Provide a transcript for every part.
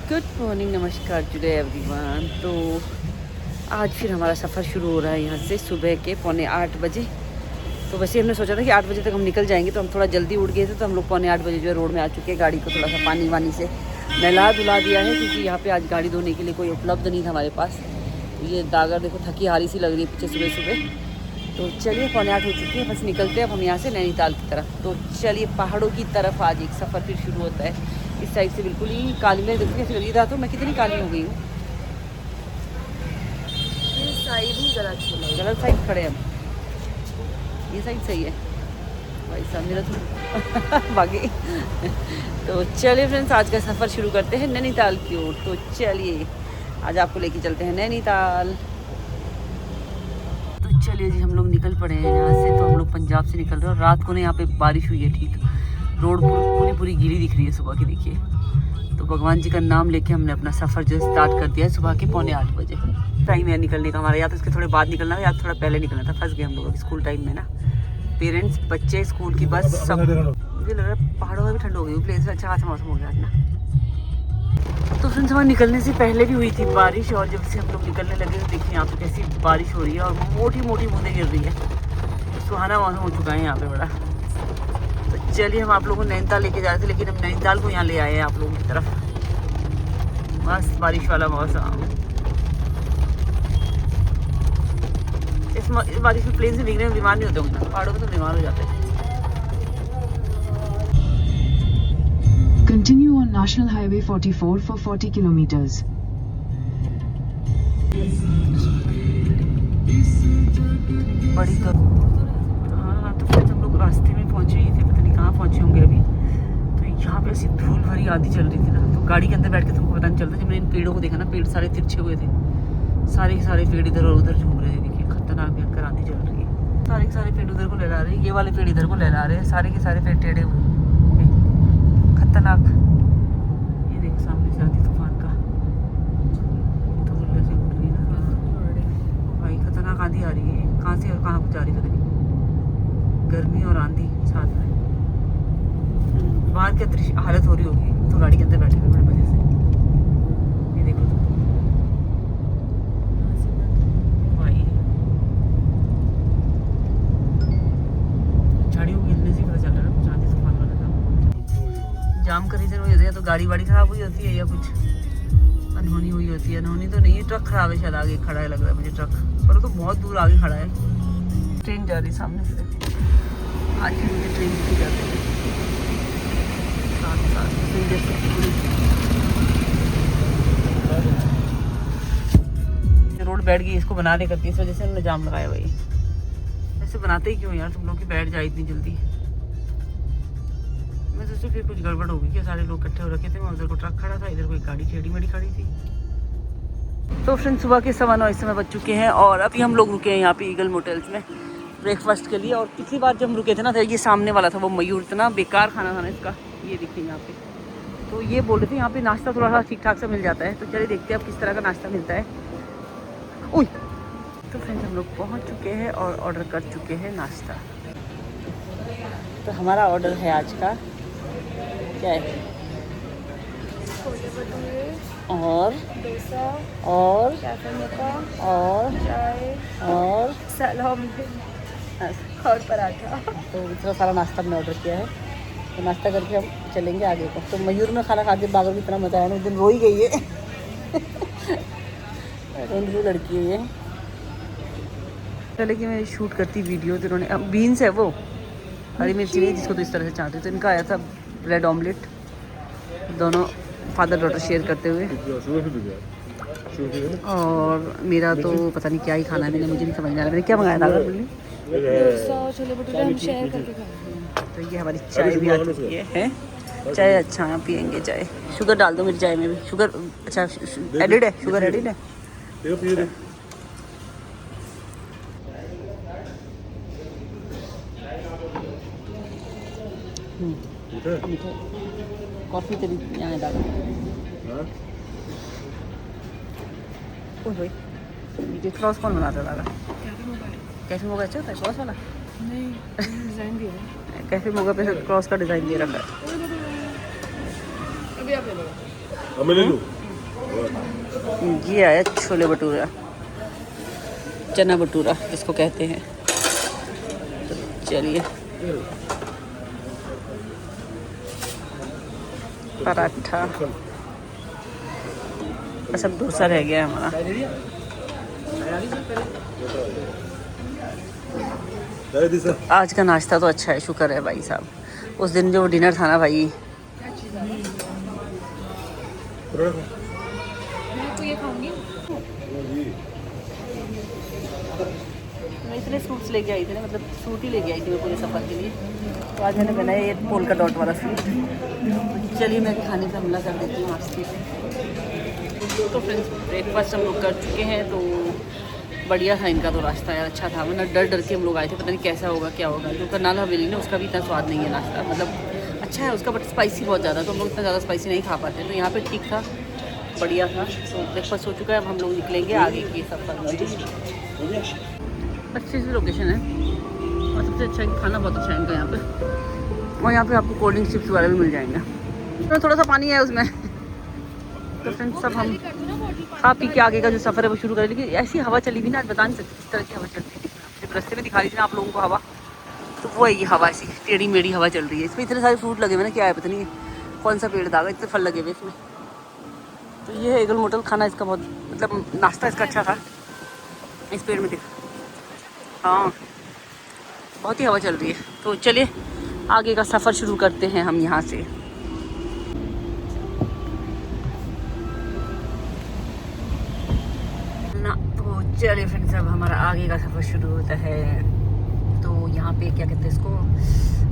Good morning, नमस्कार today everyone. तो आज फिर हमारा सफ़र शुरू हो रहा है यहाँ से सुबह के 7:45 बजे। तो वैसे हमने सोचा था कि 8 बजे तक हम निकल जाएंगे, तो हम थोड़ा जल्दी उठ गए थे। तो हम लोग 7:45 जो है रोड में आ चुके हैं। गाड़ी को थोड़ा सा पानी वानी से नहला धुला दिया है, क्योंकि यहाँ पे आज गाड़ी धोने के लिए कोई उपलब्ध नहीं था हमारे पास। तो ये दागर देखो, थकी हारी सी लग रही है पीछे सुबह सुबह। तो चलिए 7:45 हो चुकी है, बस निकलते हैं अब हम यहाँ से नैनीताल की तरफ। तो चलिए पहाड़ों की तरफ आज एक सफ़र फिर शुरू होता है। इस साइड से बिल्कुल ही काली में देखो कैसी लगी था, तो मैं कितनी काली हो गई हूँ। ये साइड ही गलत साइड खड़े हैं हम। ये साइड सही है भाई साहब, मेरा तो बाकी। तो चलिए फ्रेंड्स, आज का सफ़र शुरू करते हैं नैनीताल की ओर। तो चलिए आज आपको लेके चलते हैं नैनीताल। तो चलिए जी, हम लोग निकल पड़े हैं यहाँ से। तो हम लोग पंजाब से निकल रहे हैं और रात को ना यहाँ पे बारिश हुई है। ठीक, रोड पूरी गीली दिख रही है सुबह की, देखिए। तो भगवान जी का नाम लेके हमने अपना सफ़र जो स्टार्ट कर दिया है सुबह के 7:45 बजे। टाइम है निकलने का हमारा, या तो इसके थोड़े बाद निकलना है या थोड़ा पहले निकलना था। फंस गए हम लोग स्कूल टाइम में ना, पेरेंट्स बच्चे स्कूल की बस सब। मुझे लग रहा है पहाड़ों में भी ठंड हो गई, प्लेस में अच्छा खासा मौसम हो गया ना। तो फ्रेंड्स, हमारे निकलने से पहले भी हुई थी बारिश, और जब से हम लोग निकलने लगे तो देखिए यहाँ पे कैसी बारिश हो रही है और मोटी मोटी बूंदें गिर रही है। तो सुहाना मौसम हो चुका है यहाँ पे बड़ा। तो चलिए, हम आप लोगों को नैनीताल लेके जा रहे थे, लेकिन हम नैनीताल को यहाँ ले आए हैं आप लोगों की तरफ। मस्त बारिश वाला मौसम। इस बारिश में प्लेन से भीगने में बीमार नहीं होते होंगे ना, पहाड़ों में तो बीमार हो जाते हैं। Continue on National Highway 44 for 40 kilometers. बड़ी तो हाँ, तो फिर हम लोग रास्ते में पहुंचे ही थे, पता नहीं कहाँ पहुंचे होंगे अभी। तो यहाँ पे ऐसी धूल भरी आंधी चल रही थी ना, तो गाड़ी के अंदर बैठ के तुमको पता नहीं चलता। जब मैंने इन पेड़ों को देखा ना, पेड़ सारे तिरछे हुए थे, सारे के सारे पेड़ इधर और उधर झूम रहे थे। देखिए खतरनाक भयंकर आंधी चल रही है। सारे के सारे पेड़ उधर को लहरा रहे हैं, ये वाले पेड़ इधर को लहरा रहे हैं, सारे के सारे पेड़ टेढ़े हुए, खतरनाक। ये देखो सामने से आती तूफान का धूल ऐसे उड़ रही है ना भाई, खतरनाक आंधी आ रही है। कहाँ से और कहाँ को जा रही है पता नहीं। गर्मी और आंधी साथ में, बाहर क्या दृश्य हालत हो रही होगी। तो गाड़ी के अंदर बैठे हुए बड़े मजे से, ये देखो भाई, झाड़ियों के हिलने से पता चल रहा है कुछ आंधी तूफान वाला था। जाम का रीजन वही होता है, तो गाड़ी वाड़ी खराब हुई होती है या कुछ अनहोनी हुई होती है। अनहोनी तो नहीं है, ट्रक खराब है शायद, आगे खड़ा है लग रहा है मुझे ट्रक, पर वो तो बहुत दूर आगे खड़ा है। ट्रेन जा रही सामने से, आज भी मुझे ट्रेन दिखी जाती है रोड बैठ गई, इसको बनाने करती है, इस वजह से उन्होंने जाम लगाया भाई। ऐसे बनाते ही क्यों यार, तुम लोग की बैठ जाए इतनी जल्दी। मैं सोचा फिर कुछ गड़बड़ होगी क्या, सारे लोग इकट्ठे हो रखे थे। मैं उधर को ट्रक खड़ा था, इधर कोई गाड़ी टेढ़ी मेढ़ी खड़ी थी। तो फ्रेंड्स, सुबह के 9:15 इस समय बज चुके हैं और अभी हम लोग रुके हैं यहाँ पे ईगल मोटेल्स में ब्रेकफास्ट के लिए। और पिछली बार जब हम रुके थे ना, तो ये सामने वाला था वो मयूर, इतना बेकार खाना था ना इसका। ये देखिए यहाँ पे, तो ये बोल रहे थे यहाँ पे नाश्ता थोड़ा सा ठीक ठाक सा मिल जाता है। तो चलिए देखते हैं अब किस तरह का नाश्ता मिलता है। उई, तो फ्रेंड्स, हम लोग पहुँच चुके हैं और ऑर्डर कर चुके हैं नाश्ता। तो हमारा ऑर्डर है आज का क्या है, और डोसा और कैफे मोका और चाय और सलाम और पराठा। तो इतना सारा नाश्ता हमने ऑर्डर किया है। तो नाश्ता करके हम चलेंगे आगे को। तो मयूर में खाना खा के बागर की इतना मज़ा आया ना, उस दिन रो ही गई है। रोनी लड़की है ये। पहले कि मैं शूट करती वीडियो, तो उन्होंने बीन्स है वो, हरी मिर्ची नहीं, जिसको तो इस तरह से चाहते। तो इनका आया था ब्रेड ऑमलेट, दोनों फादर डॉटर शेयर करते हुए। और मेरा तो पता नहीं क्या ही खाना है, मैंने मुझे नहीं समझ में आ रहा मैंने क्या मंगाया था। डोसा छोले भटूरे हम शेयर करके खाएंगे। तो ये हमारी चाय भी आ चुकी है। चाय अच्छा है, पियेंगे चाय। शुगर डाल दो मेरी चाय में भी, शुगर अच्छा एडिड है, शुगर एडिड है। मीठा कॉफ़ी तो यहाँ डाला। ये क्रॉस कौन बनाता था? कैफे मोगा अच्छा होता है क्रॉस वाला? नहीं, डिजाइन दिया है। कैफे मोगा पे क्रॉस का डिज़ाइन दे रखा है। अभी आप ले लो। मैं ले लूँ। ये आया छोले भटूरा, चना भटूरा जिसको कहते हैं। तो चलिए, पराठा, बस अब डोसा रह गया है हमारा। आज का नाश्ता तो अच्छा है, शुक्र है भाई साहब। उस दिन जो डिनर था ना भाई, मैं तो ये खाऊंगी। मैं इतने सूट्स लेके आई थी ना, मतलब सूट ही लेके आई थी मैं पूरे सफ़र के लिए। तो आज मैंने बनाया ये पोल्का डॉट वाला सूट। चलिए मैं भी खाने का हमला कर देती हूँ नाश्ते से। तो फ्रेंड्स, ब्रेकफास्ट हम लोग कर चुके हैं, तो बढ़िया था इनका तो रास्ता यार, अच्छा था। वरना डर डर के हम लोग आए थे, पता नहीं कैसा होगा क्या होगा। जो करनाल हवेली ना, उसका भी इतना स्वाद नहीं है नाश्ता, मतलब अच्छा है उसका, बट स्पाइसी बहुत ज़्यादा, तो हम लोग इतना ज़्यादा स्पाइसी नहीं खा पाते। तो यहाँ पे ठीक था, बढ़िया था। तो ब्रेकफास्ट हो चुका है, अब हम लोग निकलेंगे आगे की सफ़र में। अच्छी सी लोकेशन है और सबसे अच्छा है कि खाना बहुत अच्छा है इनका यहाँ पे। और यहाँ पे आपको कोल्ड ड्रिंक चिप्स वगैरह भी मिल जाएंगे। तो थोड़ा सा पानी है उसमें। तो फ्रेंड्स, सब हम खा पी के आगे का जो सफ़र है वो शुरू करें। लेकिन ऐसी हवा चली भी ना, आज बता नहीं सकती किस तरह की हवा चलती थी। जब रास्ते में दिखा रही थी ना आप लोगों को हवा, तो वो है ये हवा, ऐसी टेढ़ी मेढ़ी हवा चल रही है। इसमें इतने सारे फ्रूट लगे हुए ना, क्या है पता नहीं कौन सा पेड़ था, इतने फल लगे हुए इसमें। तो ये है ईगल मोटल। खाना इसका बहुत, मतलब नाश्ता इसका अच्छा था। इस पेड़ में देखा, हाँ बहुत ही हवा चल रही है। तो चलिए आगे का सफ़र शुरू करते हैं हम यहाँ से। ना तो चलिए फ्रेंड्स, अब हमारा आगे का सफ़र शुरू होता है। तो यहाँ पे क्या कहते हैं इसको,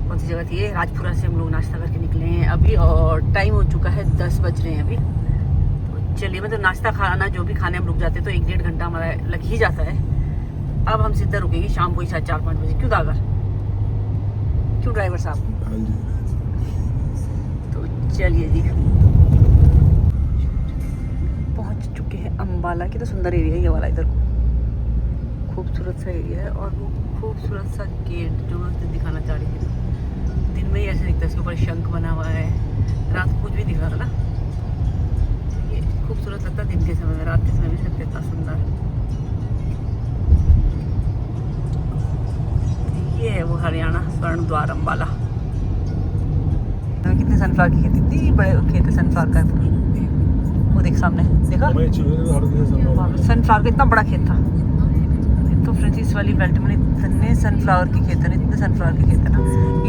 कौन सी जगह थी ये, राजपुरा से हम लोग नाश्ता करके निकले हैं अभी, और टाइम हो चुका है 10 बज रहे हैं अभी। तो चलिए, मतलब नाश्ता खाना जो भी खाने हम रुक जाते हैं तो 1-1.5 घंटा हमारा लग ही जाता है। अब हम सीधा रुकेंगे शाम को ही 4-5 बजे। क्यों दागर, क्यों ड्राइवर साहब? तो चलिए जी, पहुंच चुके हैं अम्बाला। की तो सुंदर एरिया है ये वाला, इधर खूबसूरत सा एरिया है। और वो खूबसूरत सा गेट जो मैं उससे दिखाना चाह रही थी, दिन में ही ऐसे दिखता है, इसके ऊपर शंख बना हुआ है। रात को कुछ भी दिख रहा था ना, ये खूबसूरत लगता है दिन के समय में, रात के समय भी लगता है इतना सुंदर। ये है वो हरियाणा स्वर्ण द्वार अम्बाला। कितने सनफ्लावर की खेती, इतनी बड़े खेत है सनफ्लावर का। वो देख सामने, देखा सनफ्लावर का इतना बड़ा खेत था। तो फ्रेंड्स, इस वाली बेल्ट में इतने सनफ्लावर के खेत है, इतने सनफ्लावर के खेत है ना।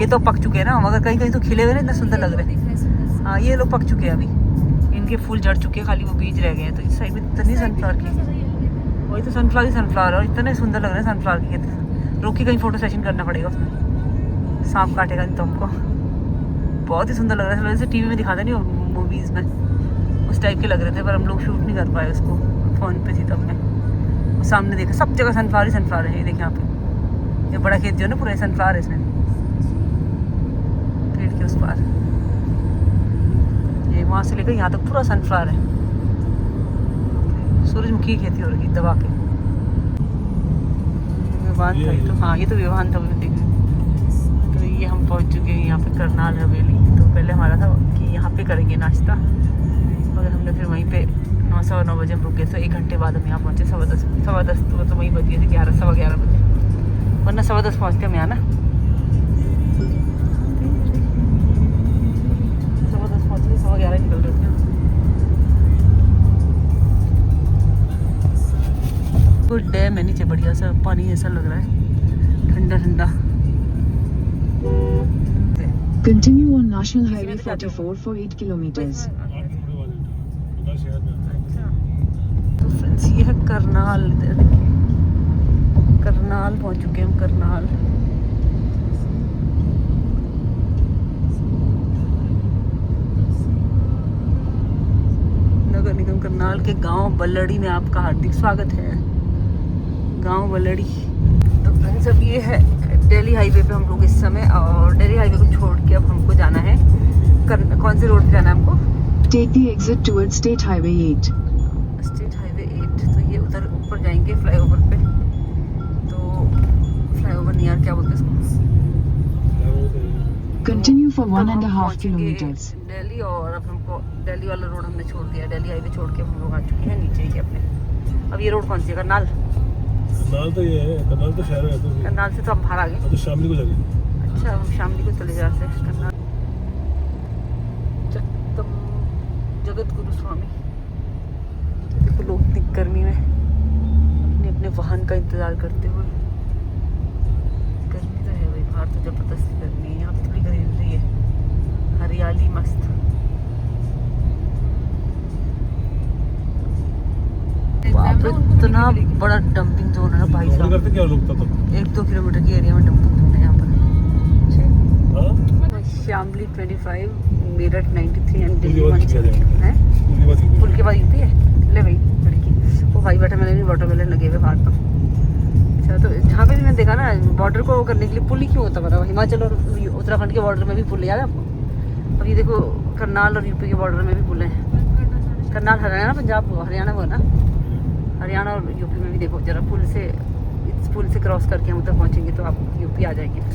ये तो पक चुके हैं ना, मगर कहीं कहीं तो खिले हुए ना, इतना सुंदर लग रहे हैं। हाँ, ये लोग पक चुके हैं अभी, इनके फूल झड़ चुके हैं, खाली वो बीज रह गए हैं। तो इस साइड में इतनी सनफ्लावर की, वही तो सनफ्लावर ही सनफ्लावर है, और इतने सुंदर लग रहे हैं सनफ्लावर के खेत। रोक के कहीं फोटो सेशन करना पड़ेगा उसमें, सांप काटेगा नहीं तो हमको। बहुत ही सुंदर लग रहा है, वैसे टीवी में दिखाते नहीं मूवीज़ में, उस टाइप के लग रहे थे, पर हम लोग शूट नहीं कर पाए उसको, फ़ोन पे थी तब मैं। वो सामने देखा, सब जगह सनफ्लावर ही सनफ्लावर है। ये देखिए यहाँ पे, ये बड़ा खेत जो है ना, पूरा सनफ्लावर है इसमें, पेड़ के उस पार। ये वहाँ से लेकर यहाँ तक पूरा सनफ्लावर है। सूरजमुखी की खेती हो रही दबा के। विवान था ये तो, हाँ ये तो विवान था। तो ये हम पहुँच चुके हैं यहाँ पे करनाल हवेली। तो पहले हमारा था कि यहाँ पे करेंगे नाश्ता, मगर हमने फिर वहीं पे 9-9 बजे हम रुक गए। तो 1 घंटे बाद हम यहाँ पहुँचे, 10:15 तो वहीं बज गए थे 11-11 बजे, वरना 10:15 पहुँचते हम यहाँ ना। 10:15 पहुँचे, 11:15 निकल रहे थे। गुड डैम है नीचे, बढ़िया सा पानी ऐसा लग रहा है, ठंडा ठंडा। Continue on National Highway 44 for 8 kilometers. तो फ्रेंड्स, ये है करनाल। करनाल पहुंच चुके हैं हम, करनाल। नगर निगम करनाल के गांव बल्लड़ी में आपका हार्दिक स्वागत है। गांव बल्लड़ी। तो फ्रेंड्स, अब ये है दिल्ली हाईवे पे हम लोग इस समय, और दिल्ली हाईवे को छोड़ के अब हमको जाना है कौन से रोड पे जाना है हमको? Take the exit towards State Highway 8. State highway 8। तो ये उधर ऊपर जाएंगे फ्लाईओवर पे। तो फ्लाईओवर नहीं यार, क्या बोलते हैं इसको? Continue for तब 1.5 हम पहुंचेंगे kilometers. दिल्ली, और अब हमको दिल्ली वाला रोड हमने छोड़ दिया, दिल्ली हाईवे छोड़ के हम लोग आ चुके हैं नीचे ही अपने। अब ये रोड कौन सी है? करनाल। करनाल तो ये है, करनाल तो शहर है। तो करनाल से तो हम बाहर आ गए। अब तो शामली को जाएंगे। अच्छा, हम शामली को चले जाते हैं करनाल। जगत गुरु स्वामी। देखो लोग इतनी गर्मी में अपने अपने वाहन का इंतजार करते हुए। गर्मी तो है भाई, बाहर तो जबरदस्त गर्मी है। यहाँ पे थोड़ी ग्रीनरी है, हरियाली मस्त। बाप रे, इतना बड़ा डंपिंग जोन है ना भाई और साहब। करते क्या लोग तो 1-2 किलोमीटर की एरिया में डंपिंग जोन है यहाँ पर। हाँ शामली 25, मेरठ 93 एंड दिल्ली पुल के बाद 170 है। उसके बाद ही- पुल के बाद यूपी है। ले भाई लड़की, वो भाई वाटरमेलन भी वाटरमेलन लगे हुए बाहर तो। अच्छा, तो जहाँ पे भी मैंने देखा ना, बॉर्डर को करने के लिए पुल ही क्यों होता बताओ। हिमाचल और उत्तराखंड के बॉर्डर में भी पुल याद है आपको? अब ये देखो करनाल और यूपी के बॉर्डर में भी पुल है। करनाल हरियाणा, पंजाब हरियाणा वो है ना। हरियाणा और यूपी में भी देखो जरा, पुल से, इस पुल से क्रॉस करके हम तक पहुँचेंगे तो आप यूपी आ जाएंगे फिर।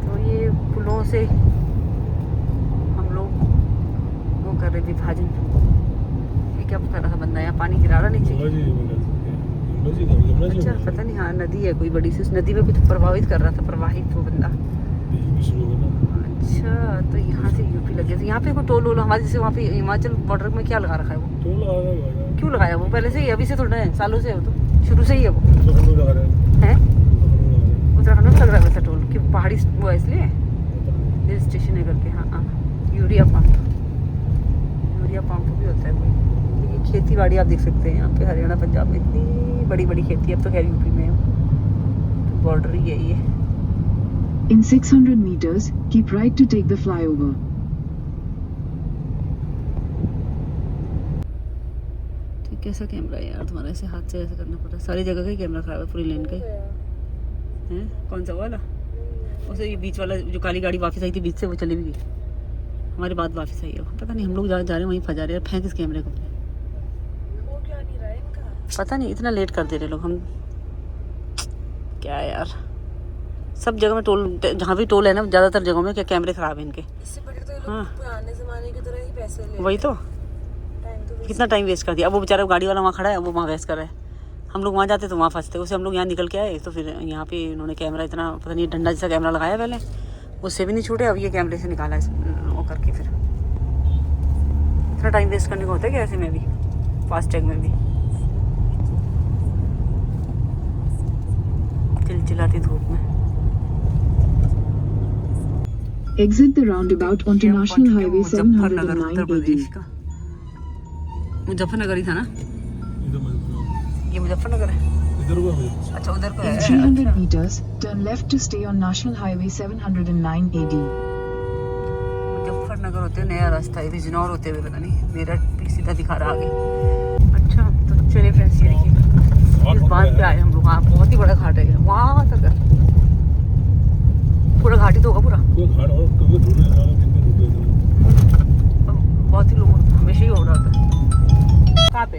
तो ये पुलों से हम लोग वो कर रहे विभाजन। ये क्या कर रहा था बंदा? यहाँ पानी गिरा रहा नीचे। गंगा जी, गंगा जी, यमुना जी, अच्छा, पता नहीं, हाँ नदी है कोई बड़ी सी, उस नदी में कुछ प्रभावित कर रहा था, प्रवाहित वो बंदा। यूपी शुरू होगा ना। अच्छा, तो यहाँ से यूपी लगे। तो यहाँ पे कोई टोल वोल हमारे जैसे वहाँ पे हिमाचल बॉर्डर में क्या लगा रखा है वो? टोल आ रहा है, क्यों लगाया वो? पहले से ही, अभी से थोड़ा है, सालों से है वो, तो शुरू से ही है वो। तो हम लोग लगा रहे हैं, है उत्तराखंड में लगा रहे उत्तराखंड में लग रहा है वैसा टोल, कि पहाड़ी वो है इसलिए हैं। हिल स्टेशन है करके। हाँ हाँ, यूरिया पंप, यूरिया पंप भी होता है कोई। ये खेती बाड़ी आप देख सकते हैं यहाँ पे हरियाणा पंजाब में, इतनी बड़ी बड़ी खेती है। अब तो खैर यूपी में है, बॉर्डर ही यही है। In 600 meters, keep right to take the flyover. तो कैसा कैमरा है यार तुम्हारा? ऐसे हाथ से ऐसे करना पड़ता है। सारी जगह का ही कैमरा खराब है, पूरी लेन का ही है। कौन सा वाला? उसे ये बीच वाला जो काली गाड़ी वापस आई थी बीच से, वो चली भी गई। हमारी बात वापस आई है। पता नहीं हम लोग जा रहे हैं वहीं फंसा रहे हैं। फेंक इस कैमरे को। वो क्या नहीं रहा है इनका। पता नहीं इतना लेट कर दे रहे लोग। हम क्या यार, सब जगह में टोल, जहाँ भी टोल है ना ज़्यादातर जगहों में क्या कैमरे खराब हैं इनके। इससे पहले तो ये लोग हाँ। पुराने जमाने की तरह ही पैसे ले वही तो, टाइम तो कितना टाइम वेस्ट कर दिया। अब वो बेचारा गाड़ी वाला वहाँ खड़ा है, वो वहाँ वेस्ट कर रहा है। हम लोग वहाँ जाते तो वहाँ फंसते। उसे हम लोग यहाँ निकल के आए तो फिर यहाँ पे इन्होंने कैमरा इतना, पता नहीं डंडा जैसा कैमरा लगाया पहले, उससे भी नहीं छूटे। अब ये कैमरे से निकाला है वो करके। फिर इतना टाइम वेस्ट करने को होता है क्या ऐसे में भी, फास्टैग में भी? चिलचिलाती धूप में। Exit the roundabout onto ये हम National पहुंच चुके Highway मुजफ्फरनगर, 709 उत्तर प्रदेश का। मुजफ्फरनगर ही था ना ये? मुजफ्फरनगर है। इधर हुआ मुझे। अच्छा, उधर को है। In 300 meters, turn left to stay on National Highway 709 AD. Muzaffarnagar होते हुए नया रास्ता है, बिजनौर होते हुए पता नहीं, मेरठ भी सीधा दिखा रहा आगे। अच्छा, तो चलिए फ्रेंड्स, ये देखिए इस बात पे आए हम लोग। हाँ, बहुत ही बड़ा घाट है वहाँ तक है। पूरा घाट ही तो होगा पूरा। कोई घाट और कभी दूर है, जाना कितने दूर है। बहुत ही लोग हमेशा ही हो रहा होता है। कहाँ पे?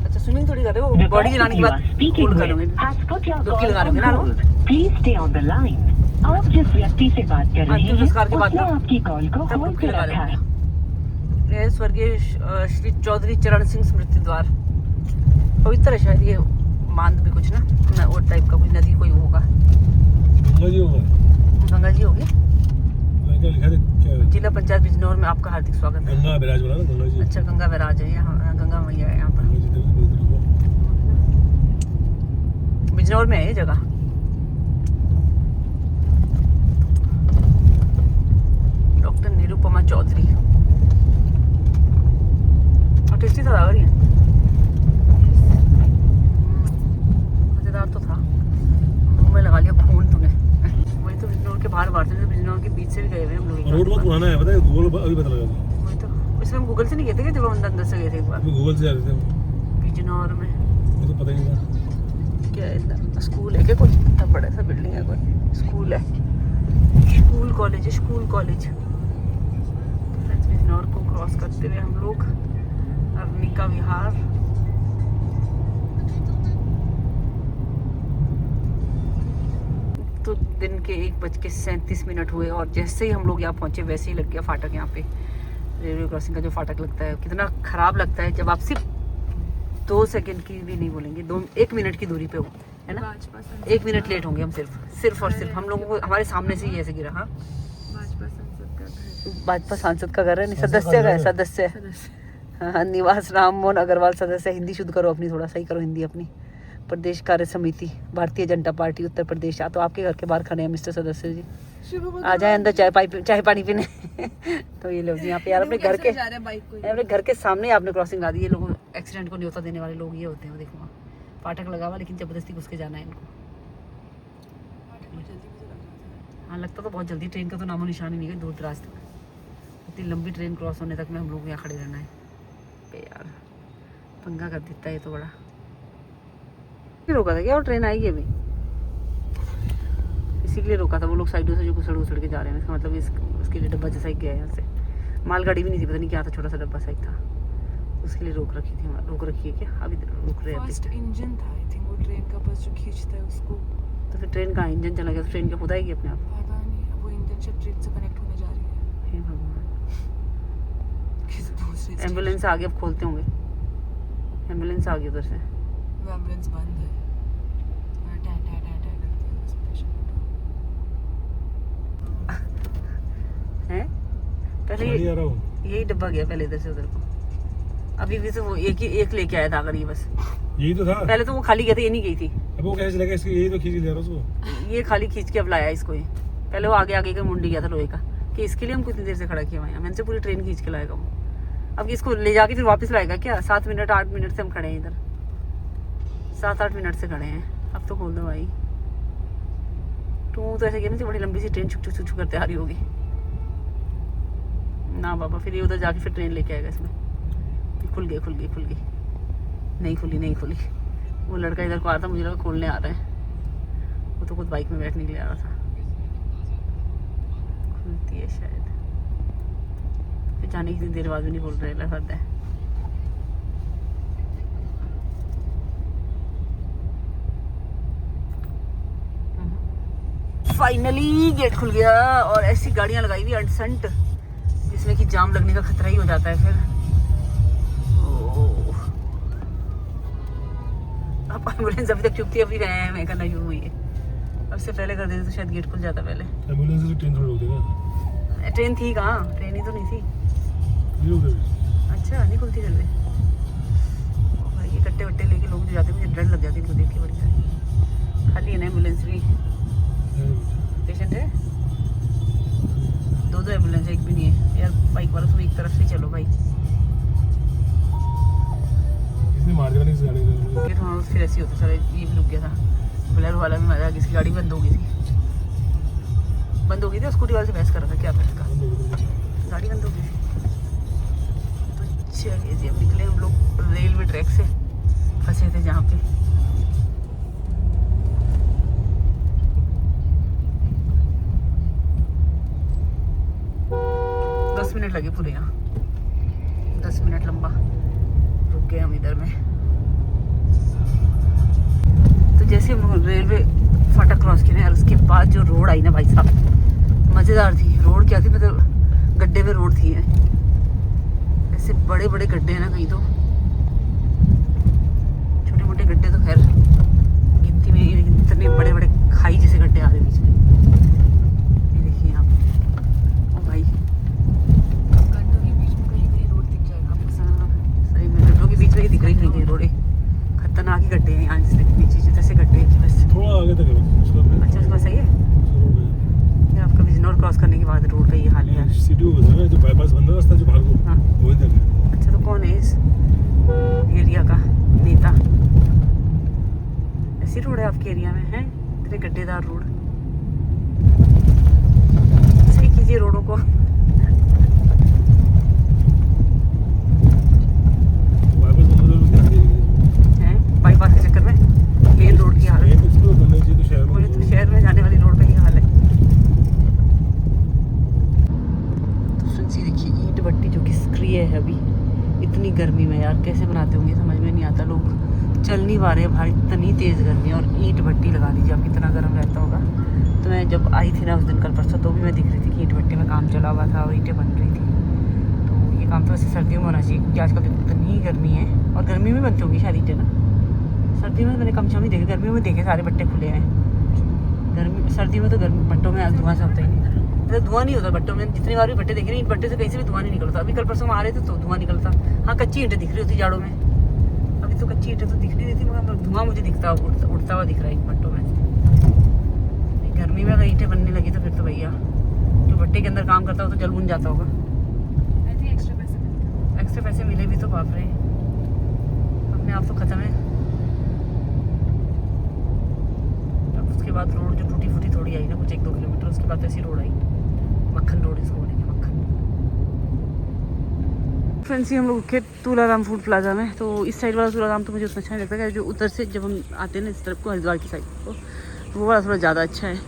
अच्छा, स्विमिंग थोड़ी कर रहे हो? बॉडी चलाने के बाद कूल करोगे, डुबकी लगा लोगे ना? Please stay on the line. आप जिस व्यक्ति से बात कर रहे अंतिम हैं संस्कार के बाद उसने ना आपकी कॉल को तब होल्ड डुबकी पे लगा रखा है। लेंगे। ये स्वर्गीय श्री चौधरी चरण सिंह स्मृति द्वार, पवित्र है शायद ये बांध भी कुछ ना वो टाइप का, कुछ नदी कोई होगा। गंगा जी होगा। गंगा जी होगी। मैं क्या लिखा है, क्या है? जिला पंचायत बिजनौर में आपका हार्दिक स्वागत है। गंगा बैराज वाला ना, गंगा जी। अच्छा, गंगा बैराज है यहाँ, गंगा मैया है यहाँ पर। गंगा जी तक से बड़ी तरफ हो। बिजनौर में है ये जगह। डॉक्टर निरुपमा चौधरी, टेस्टी था लग रही है। मजेदार तो था। मुंह में लगा लिया खून तूने। वही तो, बिजनौर के बाहर से, बिजनौर के बीच से भी गए हुए हम लोग। रोड बहुत पुराना है, पता है, गूगल अभी पता लगा। वही तो, इसमें हम गूगल से नहीं गए थे क्या? जब हम अंदर से गए थे एक बार अभी गूगल से जा रहे थे हम। बिजनौर में। मुझे तो पता ही नहीं था। क्या है, स्कूल है क्या कोई? इतना बड़ा सा बिल्डिंग है कोई? स्कूल है, स्कूल कॉलेज है, स्कूल कॉलेज। बिजनौर को क्रॉस करते हुए हम लोग अर्निका विहार, तो दिन के 1:37 हुए और जैसे ही हम लोग यहाँ पहुँचे वैसे ही लग गया फाटक। यहाँ पे रेलवे क्रॉसिंग का जो फाटक लगता है कितना ख़राब लगता है जब आप सिर्फ 2 सेकंड की भी नहीं बोलेंगे 1 मिनट की दूरी पे हो, है ना। 1 मिनट लेट होंगे हम सिर्फ और सिर्फ हम लोगों को हमारे सामने से ही ऐसे गिरा। हाँ, भाजपा सांसद का घर है, नहीं सदस्य का है, सदस्य। हाँ, निवास राम मोहन अग्रवाल सदस्य। हिंदी शुद्ध करो अपनी, थोड़ा सही करो हिंदी अपनी। प्रदेश कार्य समिति भारतीय जनता पार्टी उत्तर प्रदेश। तो आपके घर के बाहर खड़े हैं मिस्टर सदस्य जी, आ जाए अंदर चाय पानी पीने। तो ये लोग जी यहाँ पे यार अपने घर के सामने आपने क्रॉसिंग ला दी। ये लोग एक्सीडेंट को न्योता देने वाले लोग ये होते हैं। देखो वहाँ फाटक लगा हुआ लेकिन जबरदस्ती घुस के जाना है इनको। हाँ, लगता तो बहुत जल्दी। ट्रेन का तो नामो निशान ही नहीं है दूर दराज तक। इतनी लंबी ट्रेन क्रॉस होने तक में हम लोग यहाँ खड़े रहना है यार। पंगा कर देता है ये तो बड़ा। रोका था क्या? और ट्रेन आएगी अभी, इसी के लिए रोका था। वो लोग साइडों से जो घुसड़ के जा रहे हैं, इसका मतलब उसके लिए डब्बा जैसा ही गया है यहाँ से। मालगाड़ी भी नहीं थी, पता नहीं क्या था, छोटा सा डब्बा सा था, उसके लिए रोक रखी है क्या? अभी रुक रहे हैं। फर्स्ट इंजन था आई थिंक, वो ट्रेन का बस जो खींचता है उसको। तो फिर ट्रेन का इंजन चला गया तो ट्रेन क्या खुद आएगी अपने आप? पता नहीं, वो इंजन शायद ट्रेन से कनेक्ट होने जा रही है। हे भगवान, किसी दूसरे एम्बुलेंस आगे अब खोलते होंगे। एम्बुलेंस आ गई उधर से। वो एम्बुलेंस बंद है। टा टा टा टा करती है बस पेशेंट हैं। पहले आ रहा हूँ। यही डब्बा गया पहले इधर से उधर को। अभी भी से वो एक लेके आया था अगर ये बस। यही तो था पहले तो वो खाली गया था, ये नहीं गई थी। अब वो कैसे लगा इसके? यही तो खींच ले रहा उसको। ये खाली खींच के अब लाया इसको। ये पहले वो आगे का मुंडी गया था लोहे का कि इसके लिए हम कितनी देर से खड़ा किया हुआ है। मैंने से पूरी ट्रेन खींच के लाएगा वो। अब इसको ले जाके फिर वापस लाएगा क्या? 7 मिनट 8 मिनट से हम खड़े हैं इधर, 7-8 मिनट से खड़े हैं। अब तो खोल दो भाई। तो ऐसे कहने से बड़ी लंबी सी ट्रेन छुक छुक छुक करते आ रही होगी ना बाबा। फिर ये उधर जाके फिर ट्रेन लेके आएगा इसमें। खुल गई नहीं खुली। वो लड़का इधर को आ रहा था, मुझे लगा खोलने आ रहा है। वो तो खुद बाइक में बैठने के लिए आ रहा था। खुलती है शायद, फिर जाने की देर बाद भी नहीं खोल रहे। लगता है फाइनली गेट खुल गया। और ऐसी गाड़ियां लगाई हुई अनसंट जिसमें कि जाम लगने का खतरा ही हो जाता है फिर। अब एम्बुलेंस अभी तक चुपती है, अभी मैं करना शुरू हुई है। अब से पहले कर देते तो शायद गेट खुल जाता पहले। एम्बुलेंस से ट्रेन थोड़ी रोक देगा। ट्रेन थी कहाँ? ट्रेन ही तो नहीं थी। ये हो गया। अच्छा, नहीं खुलती जल्दी। भाई ये कट्टे वट्टे लेके लोग जो जाते हैं, मुझे डर लग जाती है इनको देख के। बड़ी खाली है ना एम्बुलेंस भी? पेशेंट है? 2 एम्बुलेंस है, एक भी नहीं है यार। बाइक वाला तुम एक तरफ से चलो भाई। इसने मार दिया नहीं इस गाड़ी को। फिर ऐसे होता सर। ये भी रुक गया था, बोलेरो वाला भी मारा। किसकी गाड़ी बंद हो गई थी स्कूटी वाले से बहस कर रहा था क्या था इसका? गाड़ी बंद हो गई थी। तो चलिए जी, अब निकले हम लोग रेलवे ट्रैक से। फंसे थे जहाँ पे। मिनट लगे पूरे यहाँ, 10 मिनट लंबा रुक गए हम इधर में। तो जैसे हम रेलवे फाटक क्रॉस किए और उसके बाद जो रोड आई ना भाई साहब, मज़ेदार थी। रोड क्या थी, मतलब गड्ढे पे रोड थी। ऐसे बड़े बड़े गड्ढे हैं ना, कहीं तो छोटे मोटे गड्ढे तो खैर गिनती में, इतने बड़े बड़े खाई जैसे गड्ढे आ रहे बीच में। ये देखिए यहाँ ओ भाई, गड्ढों के बीच में कहीं रोड दिख जाएगा आपको। सही में गड्ढों के बीच में ही दिख रही कहीं रोड। खतरनाक ही गड्ढे हैं यहाँ, जिससे पीछे जैसे गड्ढे हैं बस। थोड़ा आगे तक है। अच्छा, उसका सही है। आपका बिजनौर क्रॉस करने के बाद रोड का ये हाल है। सिटी हो गया जो बाईपास बन रहा रास्ता जो बाहर को, हाँ वही तक है। अच्छा, तो कौन है इस एरिया का नेता? ऐसी रोड है आपके एरिया में? है इतने गड्ढेदार रोड। सही कीजिए रोडों को। बाईपास के चक्कर में मेन रोड की हालत। तो शहर में जाने वाली रोड का ही हाल है। तो सुनसी देखिए, ईंट भट्टी जो कि सक्रिय है अभी इतनी गर्मी में। यार कैसे बनाते होंगे समझ में नहीं आता। लोग चल नहीं पा रहे भाई, इतनी तेज़ गर्मी। और ईंट भट्टी लगा दीजिए आप, कितना गर्म रहता होगा। तो मैं जब आई थी ना उस दिन कल परसों, तो भी मैं दिख रही थी कि ईंट भट्टे में काम चला हुआ था और ईंटें बन रही थी। तो ये काम तो वैसे सर्दियों में होना चाहिए, क्योंकि आजकल इतनी गर्मी है, और गर्मी में बनती होगी शायद ईंटें ना। सर्दियों में मैंने कम से कम ही देखे, गर्मियों में देखे सारे भट्टे खुले हैं। गर्मी सर्दियों में तो गर्मी भट्टों में धुआं से होता ही नहीं था, मतलब धुआं नहीं होता भट्टों में। जितनी बार भी भट्टे देखे, ईंट भट्टे से कहीं से भी धुआं नहीं निकलता। अभी कल परसों में आ रहे थे तो धुआं निकलता। हाँ, कच्ची ईंटें दिख रही होती जाड़ों में, अभी तो कच्ची ईंटें तो दिख नहीं रही थी, मगर धुआं मुझे दिखता उड़ता हुआ दिख रहा है ईंट भट्टों में। गर्मी में अगर ईंटें बनने लगी तो फिर तो भैया जो भट्टे के अंदर काम करता हो तो जल बुन जाता होगा। एक्स्ट्रा पैसे मिले भी तो बाप रे, अपने आप तो खत्म है। अब उसके बाद रोड जो टूटी फूटी थोड़ी आई ना, कुछ 1-2 किलोमीटर, उसके बाद ऐसी रोड आई, मक्खन रोड इसको बोलेंगे, मक्खन। फ्रेंड्स, हम लोग के तुलाराम फूड प्लाजा में, तो इस साइड वाला तुलाराम तो मुझे उतना अच्छा नहीं लगता है, जो उधर से जब हम आते हैं ना इस तरफ को, हरिद्वार की साइड को, वो वाला थोड़ा ज़्यादा अच्छा है।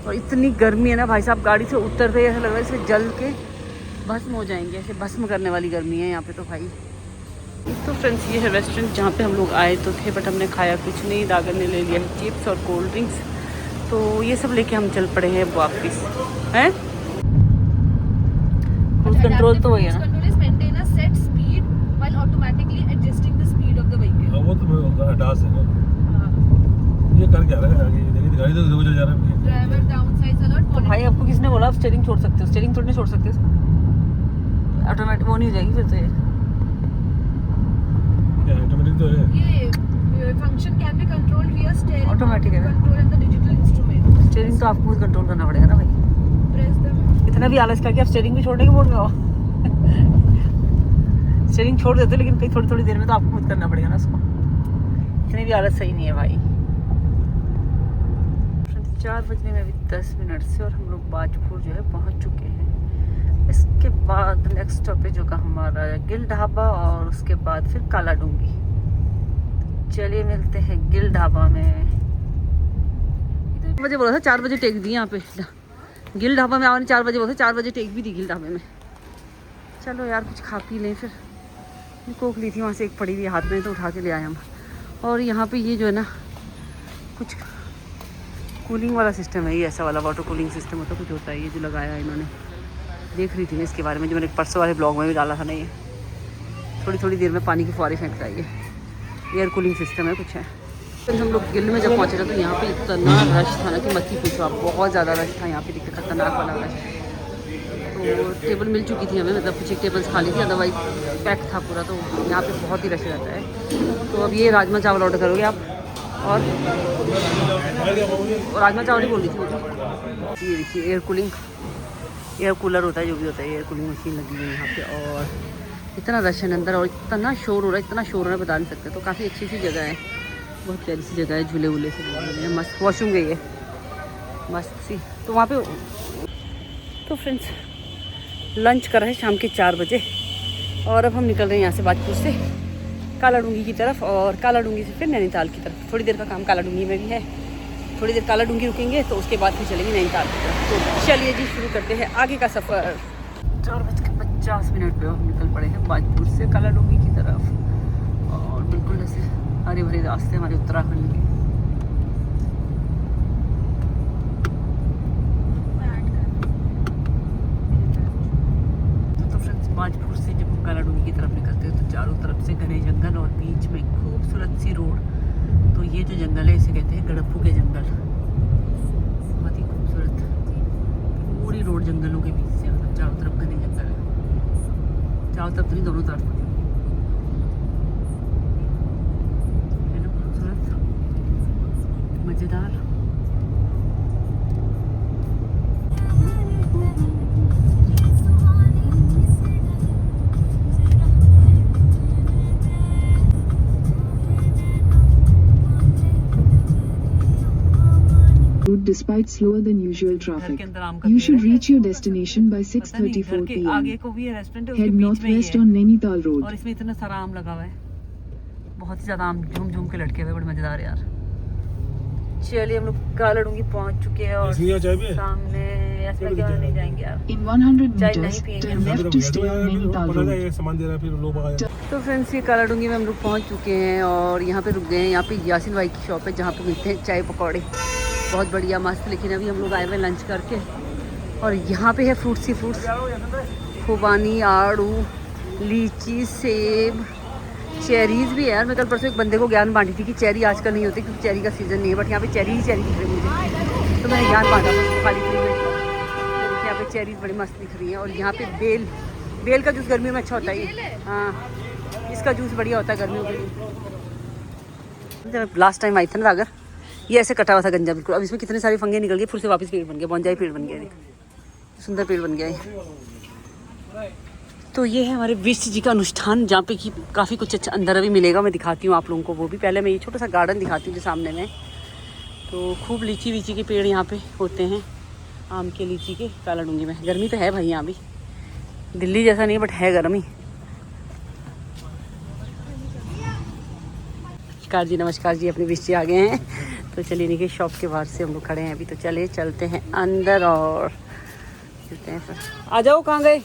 और इतनी गर्मी है ना भाई साहब, गाड़ी से उतरते ही ऐसा लग रहा है जैसे जल के भस्म हो जाएंगे, ऐसे भस्म करने वाली गर्मी है यहाँ पे तो भाई। तो फ्रेंड्स, ये है रेस्टोरेंट जहाँ पे हम लोग आए तो थे, बट हमने खाया कुछ नहीं। दागर ने ले लिया चिप्स और कोल्ड ड्रिंक्स, तो ये सब लेके हम चल पड़े हैं वापस। हैं क्रूज कंट्रोल तो वही है ना, हाँ वो तो अडास है ना, ये कर क्या रहा है आगे, देखिए गाड़ी तो दो चल जा रहा है। तो भाई आपको किसने बोला आप स्टीयरिंग छोड़ सकते हो? स्टीयरिंग थोड़ी नहीं छोड़ सकते, ऑटोमेटिक वो नहीं हो जाएगी फिर तो। ये क्या ऑटोमेटिक तो है, फंक्शन कैन बी कंट्रोल्ड विया स्टीयरिंग Automatic है ना? Control and the digital instrument. Steering तो आपको खुद कंट्रोल करना पड़ेगा ना भाई। प्रेस द इतना भी आलस करके आप स्टीयरिंग भी छोड़ने के मूड में हो। स्टीयरिंग छोड़ देते, लेकिन कहीं थोड़ी थोड़ी देर में तो आपको खुद करना पड़ेगा ना उसको। इतनी भी आलस सही नहीं है भाई। 4 बजने में अभी 10 मिनट से, और हम लोग बाजपुर जो है पहुंच चुके हैं। इसके बाद नेक्स्ट स्टॉपेज होगा हमारा गिल ढाबा, और उसके बाद फिर काला डूंगी। चलिए मिलते हैं गिल ढाबा में। बजे बोला था 4 बजे टेक दी यहाँ पे, गिल ढाबा में आने 4 बजे बोला था, 4 बजे टेक भी दी गिल ढाबे में। चलो यार कुछ खा पी लें फिर। कोक ली थी वहाँ से, एक पड़ी हुई हाथ में, तो उठा के ले आए हम। और यहाँ पे ये जो है ना, कुछ कूलिंग वाला सिस्टम है, ये ऐसा वाला वाटर कूलिंग सिस्टम होता कुछ होता है, ये जो लगाया है इन्होंने। देख रही थी मैं इसके बारे में, जो मैंने परसों वाले ब्लॉग में भी डाला था ना। ये थोड़ी थोड़ी देर में पानी की फुहारें फेंकता है, ये एयर कूलिंग सिस्टम है कुछ है। फिर हम लोग गिल में जब पहुँचे थे तो यहाँ पे इतना रश था ना कि मत ही पूछो आप, बहुत ज़्यादा रश था यहाँ पे, दिक्कत खतरनाक वाला रश। तो टेबल मिल चुकी थी हमें, मतलब कुछ एक टेबल्स खाली थी, अदरवाइज पैक था पूरा। तो यहाँ पे बहुत ही रश रहता है। तो अब ये राजमा चावल ऑर्डर करोगे आप, और राजमा चावल ही बोल रही थी। ये देखिए एयर कूलिंग, एयर कूलर होता है जो भी होता है, एयर कूलिंग मशीन लगी हुई है यहाँ पे। और इतना रश है अंदर, और इतना शोर हो रहा है, इतना शोर हो रहा है बता नहीं सकते। तो काफ़ी अच्छी सी जगह है, बहुत प्यारी सी जगह है, झूले वूले से लगे हैं, मस्त। वॉशरूम गई है मस्त सी। तो वहाँ पे तो फ्रेंड्स लंच कर रहे हैं शाम के 4 बजे, और अब हम निकल रहे हैं यहाँ से बाजपुर से काला डूंगी की तरफ, और काला डूंगी से फिर नैनीताल की तरफ। थोड़ी देर का काम काला डूंगी में भी है, थोड़ी देर काला डूंगी रुकेंगे, तो उसके बाद फिर चलेंगे नैनीताल की तरफ। तो चलिए जी शुरू करते हैं आगे का सफ़र। 4:50 पे हम निकल पड़े हैं बाजपुर से काला डूंगी की तरफ, और बिल्कुल ऐसे हरे भरे रास्ते हमारे उत्तराखंड के। बाजपुर से जब हम काला डूंगी की तरफ निकलते हैं तो चारों तरफ से घने जंगल, और बीच में खूबसूरत सी रोड। तो ये जो जंगल है इसे कहते हैं गड़प्पू के जंगल। बहुत ही खूबसूरत पूरी रोड जंगलों के बीच से, मतलब चारों तरफ घने जंगल है, चारों तरफ नहीं दोनों तरफ है ना, खूबसूरत मज़ेदार। Despite slower than usual घर traffic, के अंदर आम का you पेड़ should है। reach your destination by पता नहीं, 6:34 घर के आगे p.m. को भी है रेस्टोरेंट, उसके Head बीच में ही northwest है, on Nainital और Road. इसमें इतना सारा आम लगा हुआ है, बहुत ही ज़्यादा आम झूम झूम के लटके हुए, बड़े मज़ेदार यार। चलिए हम लोग काला डूंगी पहुंच चुके हैं, और इसलिए चाय भी है? सामने ऐसा क्या नहीं जाएंगे यार। In 100 चाय meters, नहीं पिएंगे turn हम। left to stay on Nainital Road. ये सामान दे रहा है, फिर लोग आ जाते हैं। तो फ्रेंड्स ये काला डूंगी में हम लोग पहुंच चुके हैं, और यहाँ पे रुक गए हैं। यहाँ पे यासिन भाई की शॉप है जहाँ पे मिलते हैं चाय पकौड़े। बहुत बढ़िया मस्त। लेकिन अभी हम लोग आए हुए लंच करके और यहाँ पे है फ्रूट्स ही फ्रूट्स, खुबानी, आड़ू, लीची, सेब, चेरीज़ भी है यार। मैं कल परसों एक बंदे को ज्ञान बांटी थी कि चेरी आजकल नहीं होती क्योंकि चेरी का सीज़न नहीं है, बट यहाँ पे चेरी ही चेरी दिख रही है मुझे, तो मैंने ज्ञान बांटा खाली फ्री में। यहाँ पे चेरीज़ बड़ी मस्त दिख रही हैं। और यहाँ पे बेल का जूस गर्मियों में अच्छा होता है। हाँ, इसका जूस बढ़िया होता है गर्मियों के लिए। जब लास्ट टाइम आई थी ना अगर ये ऐसे कटा हुआ था गंजा बिल्कुल, अब इसमें कितने सारे फंगे निकल गए, फिर से वापस पेड़ बन गया, बोंजाई पेड़ बन गया, सुंदर पेड़ बन गया है। तो ये है हमारे विष्ट जी का अनुष्ठान, जहाँ पे कि काफ़ी कुछ अच्छा अंदर अभी मिलेगा। मैं दिखाती हूँ आप लोगों को वो भी। पहले मैं ये छोटा सा गार्डन दिखाती हूँ जो सामने में। तो खूब लीची वीची के पेड़ यहाँ पे होते हैं, आम के, लीची के, काला डूंगी में। गर्मी तो है भाई यहाँ भी, दिल्ली जैसा नहीं बट है गर्मी। नमस्कार जी, अपने विष्ट जी आ गए हैं। तो चलिए निकले, शॉप के बाहर से हम लोग खड़े हैं अभी, तो चले चलते हैं अंदर और चलते हैं फिर। आ जाओ, कहाँ गए?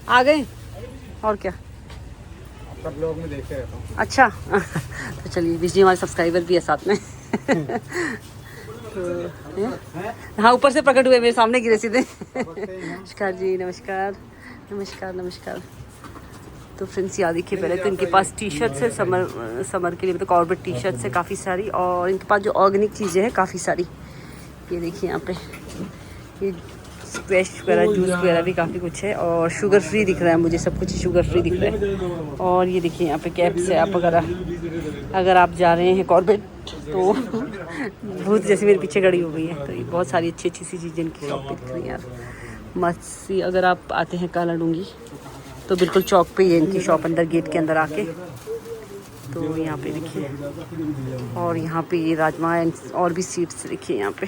आ गए और क्या, आपका ब्लॉग में देखते रहता हूँ। अच्छा तो चलिए, विष्ट जी हमारे सब्सक्राइबर भी है साथ में तो हाँ, ऊपर से प्रकट हुए, मेरे सामने गिरे सीधे नमस्कार जी, नमस्कार नमस्कार नमस्कार। तो फ्रेंड्स यहाँ देखिए, पहले तो इनके पास टी शर्ट्स है समर के लिए, मतलब कॉर्बेट टी शर्ट्स है काफ़ी सारी, और इनके पास जो ऑर्गेनिक चीज़ें हैं काफ़ी सारी। ये देखिए यहाँ पे ये स्क्वैश वगैरह, जूस वगैरह भी काफ़ी कुछ है, और शुगर फ्री दिख रहा है मुझे, सब कुछ शुगर फ्री दिख रहा है। और ये देखिए यहाँ पे कैप्स है, आप अगर आप जा रहे हैं कॉर्बेट तो भूत जैसे मेरे पीछे खड़ी हो गई है। तो ये बहुत सारी अच्छी अच्छी सी चीज़ें इनकी शॉप पे दिख रही हैं यार, मस्त सी। अगर आप आते हैं काला डूंगी तो बिल्कुल चौक पे ही है इनकी शॉप, अंदर गेट के अंदर आके। तो यहाँ पे देखिए, और यहाँ पे ये राजमा और भी सीड्स देखिए यहाँ पे,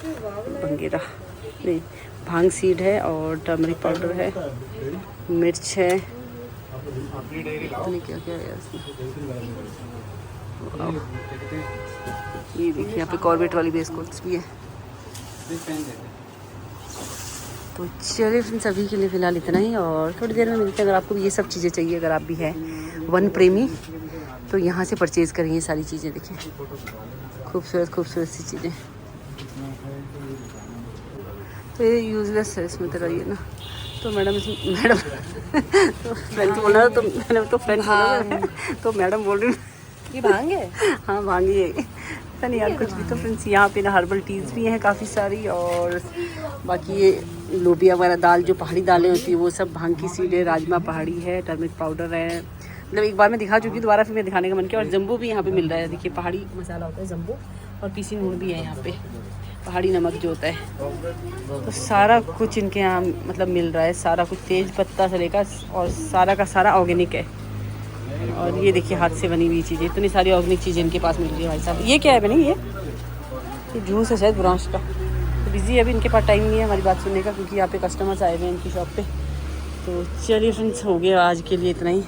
बंगेरा नहीं, भांग सीड है, और टर्मरिक पाउडर है, मिर्च है, क्या क्या है इसमें। ये देखिए यहाँ पे कॉर्बेट वाली बिस्कुट्स भी है। तो चलिए फ्रेंड्स, अभी के लिए फ़िलहाल इतना ही, और थोड़ी देर में मिलते हैं। अगर आपको भी ये सब चीज़ें चाहिए, अगर आप भी हैं वन प्रेमी, तो यहाँ से परचेज़ करें ये सारी चीज़ें। देखिए खूबसूरत खूबसूरत सी चीज़ें। तो ये यूज़लेस है इसमें तरह ये ना, तो मैडम तो फ्रेंड बोल रहा था, तो मैंने तो फ्रेंड तो मैडम बोल रही हूँ ये भांग है। हाँ भांगी है, पता नहीं यार कुछ भी। तो फ्रेंड्स यहाँ पे ना हर्बल टीज़ भी हैं काफ़ी सारी, और बाकी ये लोबिया वगैरह दाल, जो पहाड़ी दालें होती है वो सब, भांग की सीड है, राजमा पहाड़ी है, टर्मरिक पाउडर है, मतलब एक बार मैं दिखा चुकी, दोबारा फिर मैं दिखाने का मन किया। और जम्बो भी यहाँ पे मिल रहा है, देखिए पहाड़ी मसाला होता है जम्बो, और पीसी नून भी है यहाँ पे, पहाड़ी नमक जो होता है। तो सारा कुछ इनके यहाँ मतलब मिल रहा है, सारा कुछ, तेज पत्ता से लेकर, और सारा का सारा ऑर्गेनिक है। और ये देखिए हाथ से बनी हुई चीज़ें, इतनी सारी ऑर्गेनिक चीज़ें इनके पास मिल रही है भाई साहब। ये क्या है बनी, ये जूस है शायद ब्रांच का। तो बिज़ी है अभी, इनके पास टाइम नहीं है हमारी बात सुनने का, क्योंकि यहाँ पे कस्टमर्स आए हुए हैं इनकी शॉप पे। तो चलिए फ्रेंड्स, हो गया आज के लिए इतना ही।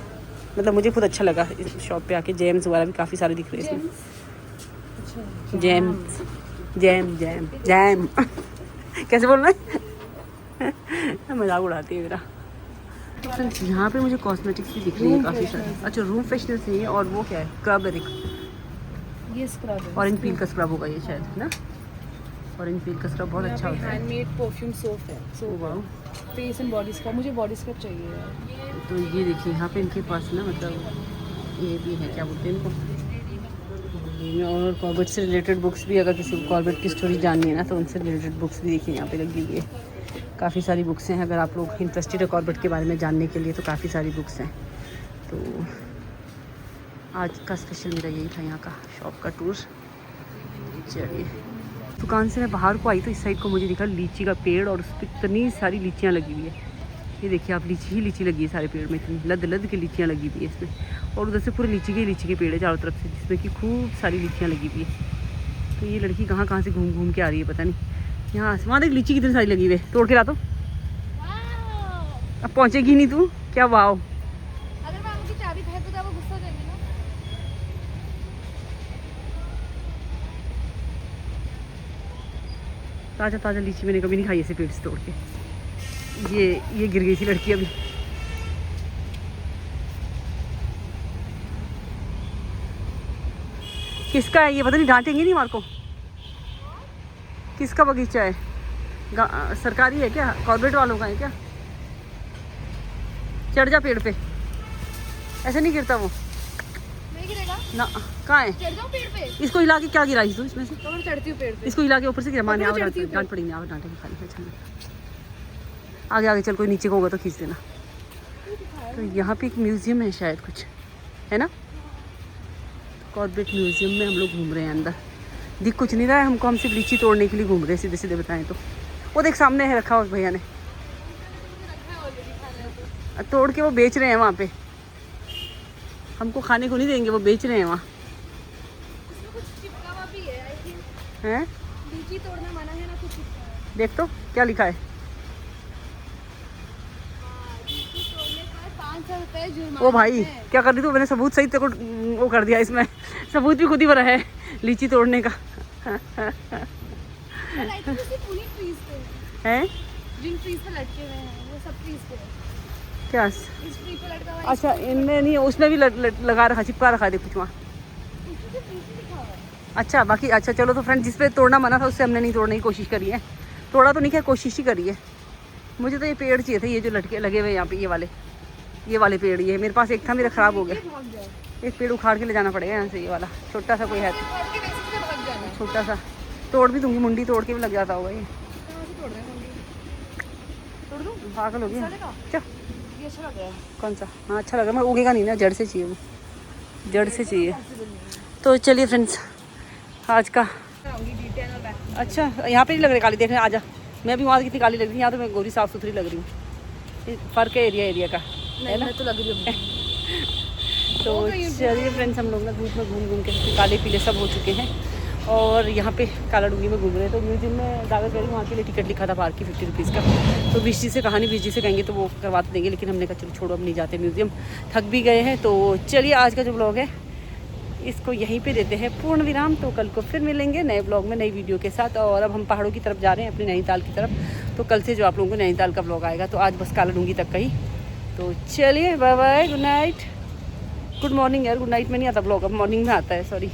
मतलब मुझे खुद अच्छा लगा इस शॉप पे आके। जैम्स वगैरह भी काफ़ी सारे दिख रहे हैं इसमें। जैम्स, जैम जैम जैम कैसे बोल रहे हैं मजाक उड़ाती है मेरा। तो फ्रेंड्स यहाँ पे मुझे कॉस्मेटिक्स भी दिख रही है काफ़ी सारी। अच्छा, रूम फ्रेशनर से है, और वो क्या है, स्क्रब है, ये स्क्रब है, ऑरेंज पील का स्क्रब होगा ये शायद, है ना। ऑरेंज पील का स्क्रब बहुत अच्छा होता है। हैंडमेड परफ्यूम सोप है, oh wow. Face and body scrub. मुझे बॉडी स्क्रब चाहिए यार। तो ये देखिए यहाँ पे इनके पास ना, मतलब ये भी है, क्या बोलते हैं इनको, और कॉर्बेट से रिलेटेड बुक्स भी, अगर किसी को कॉर्बेट की स्टोरी जाननी है ना, तो उनसे रिलेटेड बुक्स भी देखिए यहाँ पे लगी हुई है। काफ़ी सारी बुक्स हैं, अगर आप लोग इंटरेस्टेड है कॉर्बेट के बारे में जानने के लिए, तो काफ़ी सारी बुक्स हैं। तो आज का स्पेशल मेरा यही था, यहाँ का शॉप का टूर। चलिए, दुकान से मैं बाहर को आई तो इस साइड को मुझे दिखा लीची का पेड़, और उस पर इतनी सारी लीचियाँ लगी हुई है। ये देखिए आप, लीची ही लीची लगी है सारे पेड़ में, इतनी लद लद की लीचियाँ लगी हुई है इसमें। और उधर से पूरे लीची के पेड़ है चारों तरफ से, जिसमें कि खूब सारी लीचियाँ लगी हुई है। तो ये लड़की कहाँ से घूम घूम के आ रही है पता नहीं। यहाँ आसमान एक लीची कितनी सारी लगी हुई है, तोड़ के ला तो। अब पहुँचेगी नहीं तू क्या? वाओ, अगर मैं उनकी चाबी फेंक दूँ तो वो गुस्सा हो जाएंगे ना। ताज़ा ताज़ा लीची मैंने कभी नहीं खाई ऐसे पेड़ से तोड़ के। ये गिर गई थी लड़की अभी। किसका है ये पता नहीं, डांटेंगे नहीं हमारे को। किसका बगीचा है? सरकारी है क्या? कॉर्पोरेट वालों का है क्या? चढ़ जा पेड़ पे, ऐसे नहीं गिरता वो नहीं गिरेगा। ना। कहाँ है? चढ़ जाओ पेड़ पे। इसको हिला के क्या गिराई तू इसमें से? तो मैं चढ़ती हूँ पेड़ पे। इसको हिला के ऊपर से गिरा, मारने मैं आओ, चढ़ती हूँ डांट पड़ेंगे, आओ डांटेंगे खाली। अच्छा आगे आगे चल, कोई नीचे को होगा तो खींच देना। तो यहाँ पे एक म्यूजियम है शायद कुछ, है ना? कॉर्बेट म्यूजियम में हम लोग घूम रहे हैं अंदर। दिख कुछ नहीं रहा है हमको, हम सिर्फ लीची तोड़ने के लिए घूम रहे हैं, सीधे सीधे बताएं तो। वो देख सामने है रखा उस भैया ने, तोड़ के वो बेच रहे हैं वहाँ पे। हमको खाने को नहीं देंगे, वो बेच रहे हैं वहाँ। इसमें कुछ चिपका हुआ भी है आई थिंक। हैं? लीची तोड़ना मना है ना, कुछ चिपका है। देख तो क्या लिखा है। लीची तोड़ने पर 500 रुपये जुर्माना ओ भाई है। क्या कर रही तू? मैंने सबूत सहित तेरे को वो कर दिया इसमें। सबूत भी खुद ही भरा है लीची तोड़ने का। और आई थिंक उसी पूरी ट्रीज पे है। हैं? जिन ट्रीज पे लटके हुए हैं वो सब ट्रीज पे है। क्या? इस ट्री पे लटका हुआ है, अच्छा इनमें नहीं, उसमें भी लगा रखा, चिपका रखा है, देख कुछ वहाँ। इसमें तो ट्री पे लिखा हुआ है। अच्छा बाकी अच्छा चलो। तो फ्रेंड जिस पे तोड़ना मना था उससे हमने नहीं तोड़ने की कोशिश करी है। तोड़ा तो नहीं, क्या कोशिश ही करी है। मुझे तो ये पेड़ चाहिए थे, ये जो लटके लगे हुए यहाँ पे, ये वाले पेड़। ये मेरे पास एक था, मेरा ख़राब हो गया। भाग जाओ। एक पेड़ उखाड़ के ले जाना पड़ेगा यहाँ से, ये वाला छोटा सा कोई है, तोड़ के वैसे से भाग जाना है। छोटा सा। तोड़ भी दूंगी, मुंडी तोड़ के भी लग जाता होगा ये। कहाँ से तोड़ रहे हैं मुंडी? तोड़ दूँ? पागल हो गया चलेगा? क्या? ये अच्छा लग रहा है। कौन सा? हाँ अच्छा लग रहा है, मगर उगेगा नहीं ना, जड़ से चाहिए वो, जड़ से चाहिए। तो चलिए फ्रेंड्स आज का। अच्छा यहाँ पे नहीं लग रही काली, देखने आजा। मैं भी वहाँ कितनी काली लग रही थी, यहाँ तो मैं गोरी साफ़ सुथरी लग रही हूँ। फ़र्क है एरिया का, है ना? मैं तो लग रही हूँ। तो चलिए फ्रेंड्स हम लोग ना धूप में घूम के काले पीले सब हो चुके हैं और यहाँ पे काला डूंगी में घूम रहे हैं। तो म्यूजियम में दादा कह रही वहाँ के लिए टिकट लिखा था बाहर की 50 रुपीज़ का। तो बीच जी से कहानी बीच जी से कहेंगे तो वो करवाते देंगे, लेकिन हमने कहा चलो छोड़ो, अब नहीं जाते म्यूजियम, थक भी गए हैं। तो चलिए आज का जो ब्लॉग है इसको यहीं पे देते हैं पूर्ण विराम। तो कल को फिर मिलेंगे नए ब्लॉग में नई वीडियो के साथ। और अब हम पहाड़ों की तरफ जा रहे हैं, अपने नैनीताल की तरफ। तो कल से जो आप लोगों को नैनीताल का ब्लॉग आएगा, तो आज बस काला डूंगी तक का ही। तो चलिए bye bye, good night, good morning. यार गुड नाइट में नहीं आता ब्लॉग, अब मॉर्निंग में आता है, सॉरी।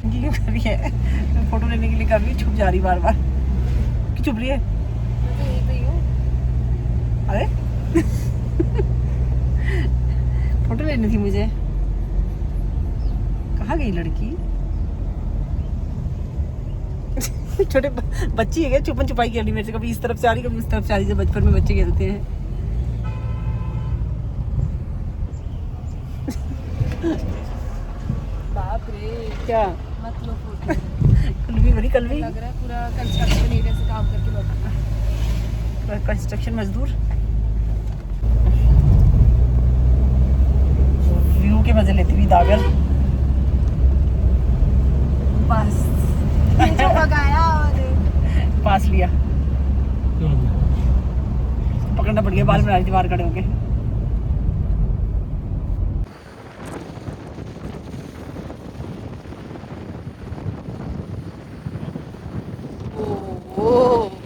क्यों कर रही है? फोटो लेने के लिए कर रही, छुप जा रही बार बार। क्यों छुप रही है? मैं तो यहीं पे ही हूँ। अरे फोटो लेनी थी मुझे। कहाँ गई लड़की? छोटे बच्ची है क्या? छुपन छुपाई खेल रही मेरे से, कभी इस तरफ से आ रही, कभी उस तरफ से आ रही। जब बचपन में बच्चे खेलते हैं। बाप रे, क्या मत लो फोटो। कल भी बड़ी, कल भी लग रहा है पूरा कंस्ट्रक्शन एरिया से काम करके बैठा। कंस्ट्रक्शन मजदूर। व्यू के मजे लेती हुई दागर। बस ये जो भगाया और पास लिया, पकड़ना पड़ गया, बाल बना रही थी बाहर खड़े होके।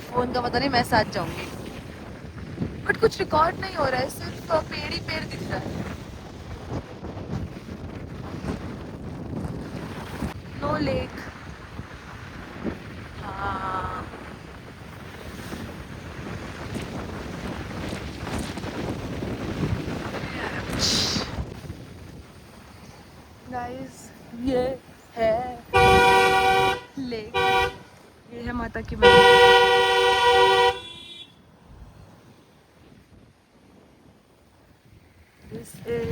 फोन का पता नहीं, मैं साथ जाऊंगी। बट कुछ रिकॉर्ड नहीं हो रहा है, सिर्फ पेड़ ही पेड़ दिख रहा है। No lake. हाँ गाइस, ये है लेक, ये है माता की मंदिर। दिस इज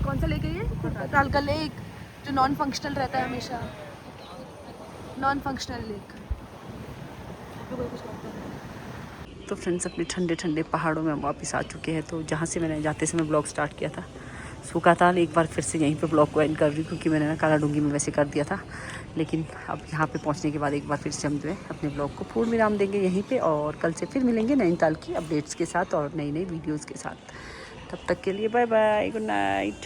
कौन सा लेक है ये? ताल का लेक, जो नॉन फंक्शनल रहता है हमेशा, नॉन फंक्शनल लेक। तो फ्रेंड्स अपने ठंडे ठंडे पहाड़ों में हम वापस आ चुके हैं। तो जहाँ से मैंने जाते समय ब्लॉग स्टार्ट किया था सूखाताल, एक बार फिर से यहीं पे ब्लॉग को एंड कर रही हूँ, क्योंकि मैंने ना काला डूंगी में वैसे कर दिया था। लेकिन अब यहाँ पे पहुँचने के बाद एक बार फिर से हम जो है अपने ब्लॉग को पूर्ण विराम देंगे यहीं पे। और कल से फिर मिलेंगे नैनीताल की अपडेट्स के साथ और नई नई वीडियोज़ के साथ। तब तक के लिए बाय बाय, गुड नाइट।